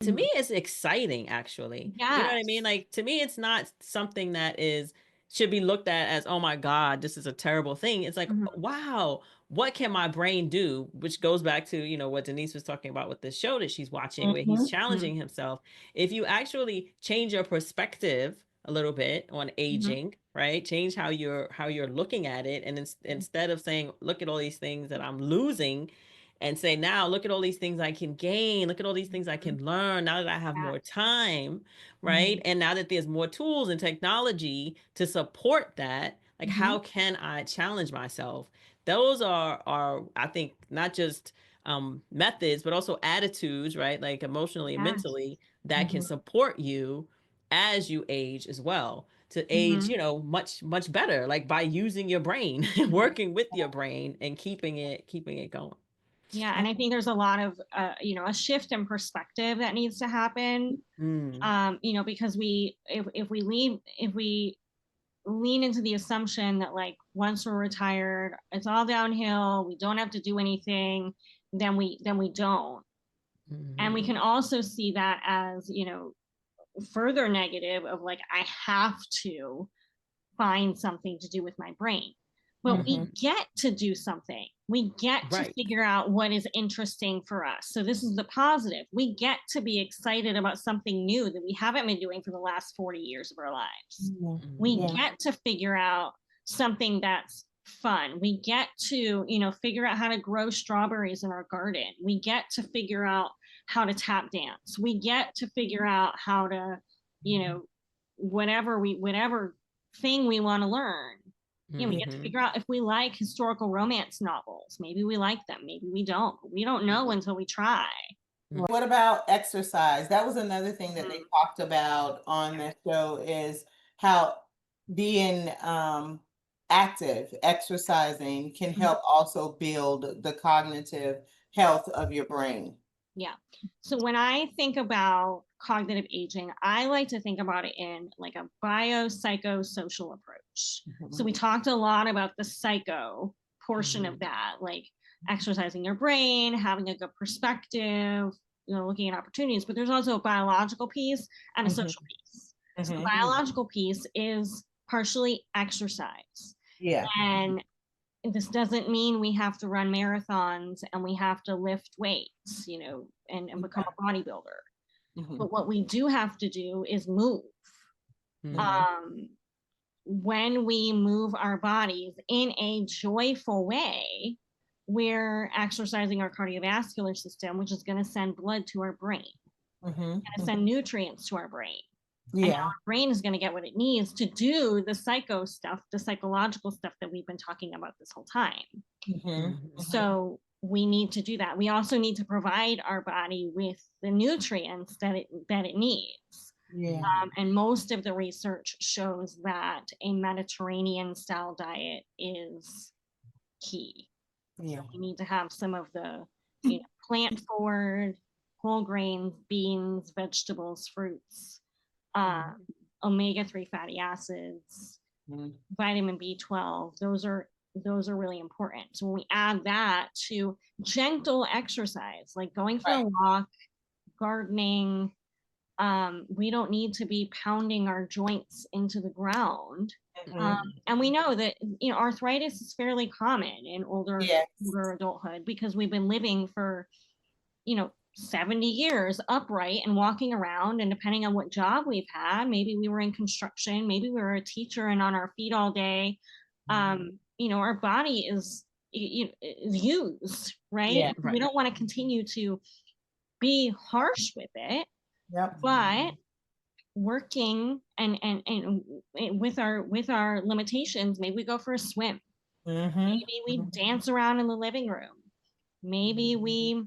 To me, it's exciting, actually. You know what I mean? Yes. Like, to me, it's not something that is should be looked at as, oh my God, this is a terrible thing. It's like, Hmm. wow, what can my brain do? Which goes back to, what Denise was talking about with the show that she's watching, where he's Hmm. challenging himself. If you actually change your perspective a little bit on Hmm. aging, right? Change how you're looking at it, and instead of saying, look at all these things that I'm losing, and say, now look at all these things I can gain, look at all these things I can learn now that I have more Yes. time, Hmm. right? And now that there's more tools and technology to support that, like, Hmm. how can I challenge myself? Those are I think, not just methods, but also attitudes, right? Like, emotionally and Yes. mentally, that can Hmm. support you as you age as well, to age, Hmm. much much better, like by using your brain, working with your brain, and keeping it going. Yeah, and I think there's a lot of a shift in perspective that needs to happen. Mm. Because if we lean into the assumption that like once we're retired, it's all downhill, we don't have to do anything, then we don't. And we Mhm. can also see that as, further negative of like I have to find something to do with my brain. But we Mhm. get to do something. We get to Right. figure out what is interesting for us. So, this is the positive. We get to be excited about something new that we haven't been doing for the last 40 years of our lives. Mhm. We Yeah. Mhm. get to figure out something that's fun. We get to, figure out how to grow strawberries in our garden. We get to figure out how to tap dance. We get to figure out how to, you know, whatever thing we want to learn. We get to Mhm. figure out if we like historical romance novels. Maybe we like them, maybe we don't. But we don't know until we try. What about exercise? That was another thing that they Mhm. talked about on the show is how being active, exercising can Mhm. help also build the cognitive health of your brain. Yeah. So when I think about cognitive aging, I like to think about it in like a biopsychosocial approach. So Mhm. we talked a lot about the psycho portion of Mhm. that, like exercising your brain, having a good perspective, looking at opportunities, but there's also a biological piece and a Mhm. social piece. So the Mhm. biological piece is partially exercise. Yeah. And this doesn't mean we have to run marathons and we have to lift weights, and become Yeah. a bodybuilder. Mhm. But what we do have to do is move. Mhm. Mhm. Um, when we move our bodies in a joyful way, we're exercising our cardiovascular system, which is going to send blood to our brain, Mhm. going to send nutrients to our brain. And now Yeah. our brain is going to get what it needs to do the psycho stuff, the psychological stuff that we've been talking about this whole time. Mhm. Mhm. Mhm. So we need to do that. We also need to provide our body with the nutrients that it needs. Yeah. Mhm. And most of the research shows that a Mediterranean style diet is key. So Yeah. we need to have some of the, plant forward, whole grains, beans, vegetables, fruits, Mhm. um, omega-3 fatty acids, Mhm. vitamin B12. Those are really important. So when we add that to gentle exercise, like going for a Right. walk, gardening, we don't need to be pounding our joints into the ground. Um, Mhm. and we know that arthritis is fairly common in older Yes. older adulthood because we've been living for 70 years upright and walking around. And depending on what job we've had, maybe we were in construction, maybe we were a teacher and on our feet all day. Our body is used, right? Yeah. And we Right. don't want to continue to be harsh with it, Yep. but working and with our limitations, maybe we go for a swim, Mhm. maybe we Mhm. dance around in the living room, maybe we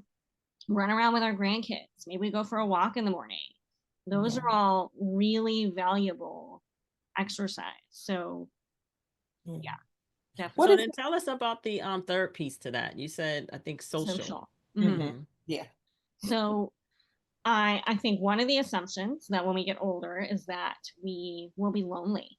run around with our grandkids. Maybe we go for a walk in the morning. Those Yeah. are all really valuable exercise. So Yeah. yeah, What So definitely is then tell us about the third piece to that. You said, I think, social. social. Mhm. Mhm. Mm-hmm. Yeah. So I think one of the assumptions that when we get older is that we will be lonely.